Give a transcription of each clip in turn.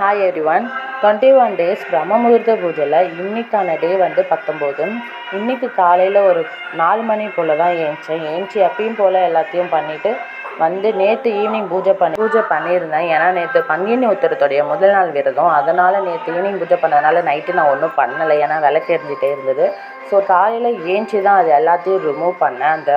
Hi everyone. 21 days பிரம்ம முகூர்த்த பூஜையில் இன்னைக்கான டே வந்து 19. இன்னைக்கு காலையில் ஒரு 4 மணி போல் தான் ஏஞ்சி எப்பயும் போல் எல்லாத்தையும் பண்ணிவிட்டு வந்து நேற்று ஈவினிங் பூஜை பண்ணியிருந்தேன். ஏன்னா நேற்று பங்குனி உத்திரத்துடைய முதல் நாள் விரதம், அதனால் நேற்று ஈவினிங் பூஜை பண்ணதுனால நைட்டு நான் ஒன்றும் பண்ணலை, ஏன்னா விளக்கு எரிஞ்சிட்டே இருந்தது. ஸோ காலையில் ஏஞ்சி தான் அது எல்லாத்தையும் ரிமூவ் பண்ணேன். அந்த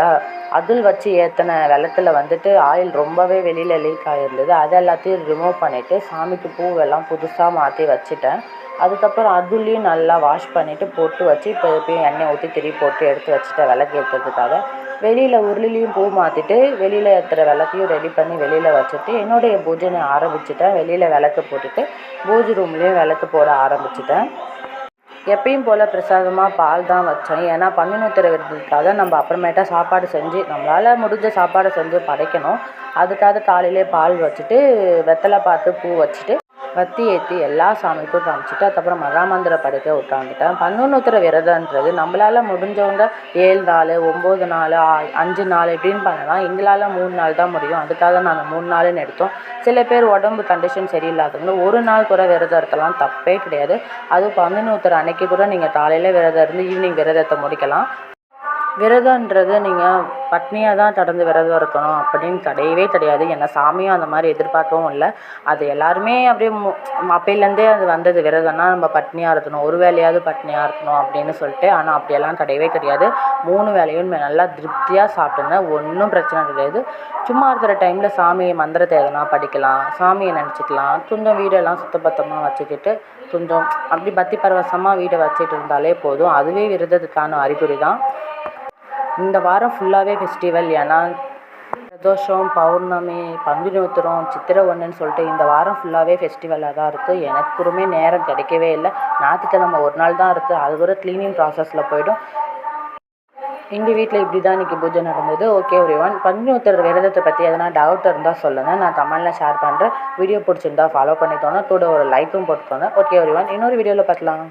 அதில் வச்சு ஏற்றின விளக்கில் வந்துட்டு ஆயில் ரொம்பவே வெளியில் லீக் ஆகிருந்தது. அதை எல்லாத்தையும் ரிமூவ் பண்ணிவிட்டு சாமிக்கு பூவெல்லாம் புதுசாக மாற்றி வச்சுட்டேன். அதுக்கப்புறம் அதுலேயும் நல்லா வாஷ் பண்ணிவிட்டு பொட்டு வச்சு இப்போ எப்பயும் எண்ணெய் ஊற்றி திருப்பி போட்டு எடுத்து வச்சுட்டேன் விளக்கு ஏற்றுறதுக்காக. வெளியில் உருளிலையும் பூ மாற்றிட்டு வெளியில் ஏற்றுற விளக்கையும் ரெடி பண்ணி வெளியில் வச்சுட்டு என்னுடைய பூஜை நான் ஆரம்பிச்சிட்டேன். வெளியில் விளக்கு போட்டுட்டு பூஜை ரூம்லேயும் விளக்கு போட ஆரம்பிச்சிட்டேன். எப்பயும் போல் பிரசாதமாக பால் தான் வச்சேன். ஏன்னா பங்குனி உத்திர விரதத்துக்காக நம்ம அப்புறமேட்டா சாப்பாடு செஞ்சு நம்மளால் முடிஞ்ச சாப்பாடு செஞ்சு படைக்கணும். அதுக்காக காலையிலே பால் வச்சுட்டு வெத்தலை பார்த்து பூ வச்சுட்டு வத்தி ஏற்றி எல்லா சாமிக்கும் காமிச்சிட்டு அதுக்கப்புறம் மகாமந்திர படைக்க உட்காந்துட்டேன். பங்குனி உத்திர விரதன்றது நம்மளால் முடிஞ்சவங்க 7 நாள் 9 நாள் 5 நாள் இப்படின்னு பண்ணலாம். எங்களால் 3 நாள் தான் முடியும். அதுக்காக நாங்கள் 3 நாளுன்னு எடுத்தோம். சில பேர் உடம்பு கண்டிஷன் சரியில்லாதவங்க 1 நாள் கூட விரதம் இருக்கலாம், தப்பே கிடையாது. அதுவும் பங்குனி உத்திர அன்னைக்கு கூட நீங்கள் காலையில் விரதம் இருந்து ஈவினிங் விரதத்தை முடிக்கலாம். விரதன்றது நீங்கள் பட்னியாக தான் கடந்து விரதம் இருக்கணும் அப்படின்னு கிடையவே கிடையாது. ஏன்னா சாமியும் அந்த மாதிரி எதிர்பார்க்கவும் இல்லை. அது எல்லாருமே அப்படியே அப்பையிலேருந்தே அது வந்தது. விரதம்னா நம்ம பட்னியாக இருக்கணும், ஒரு வேலையாவது பட்னியாக இருக்கணும் அப்படின்னு சொல்லிட்டு. ஆனால் அப்படியெல்லாம் கிடையவே கிடையாது. 3 வேளையும் நல்லா திருப்தியாக சாப்பிட்டுங்க, ஒன்றும் பிரச்சனை கிடையாது. சும்மா இருக்கிற டைமில் சாமி மந்திரத்தை எதனா படிக்கலாம், சாமியை நினச்சிக்கலாம். கொஞ்சம் வீடெல்லாம் சுத்தபத்தமாக வச்சுக்கிட்டு கொஞ்சம் அப்படி பக்தி பரவசமாக வீடை வச்சுட்டு இருந்தாலே போதும். அதுவே விரதத்துக்கான அறிகுறி தான். இந்த வாரம் ஃபுல்லாகவே ஃபெஸ்டிவல். ஏன்னா பிரதோஷம், பௌர்ணமி, பங்குனி உத்திரம், சித்திரை 1ன்னு சொல்லிட்டு இந்த வாரம் ஃபுல்லாகவே ஃபெஸ்டிவலாக தான் இருக்குது. எனக்குமே நேரம் கிடைக்கவே இல்லை. ஞாயிற்றுக்கிழமை ஒரு நாள் தான் இருக்குது. அது கூட க்ளீனிங் ப்ராசஸில் போய்டும். எங்கள் வீட்டில் இப்படி தான் இன்றைக்கி பூஜை நடந்தது. ஓகே எவ்ரிவன், பங்குனி உத்திர விரதத்தை பற்றி எதனா டவுட் இருந்தால் சொல்லுங்கள், நான் கமெண்டில் ஷேர் பண்ணுறேன். வீடியோ பிடிச்சிருந்தா ஃபாலோ பண்ணிக்கோங்க, கூட ஒரு லைக்கும் போட்டுக்கோங்க. ஓகே எவ்ரிவன், இன்னொரு வீடியோவில் பார்க்கலாம்.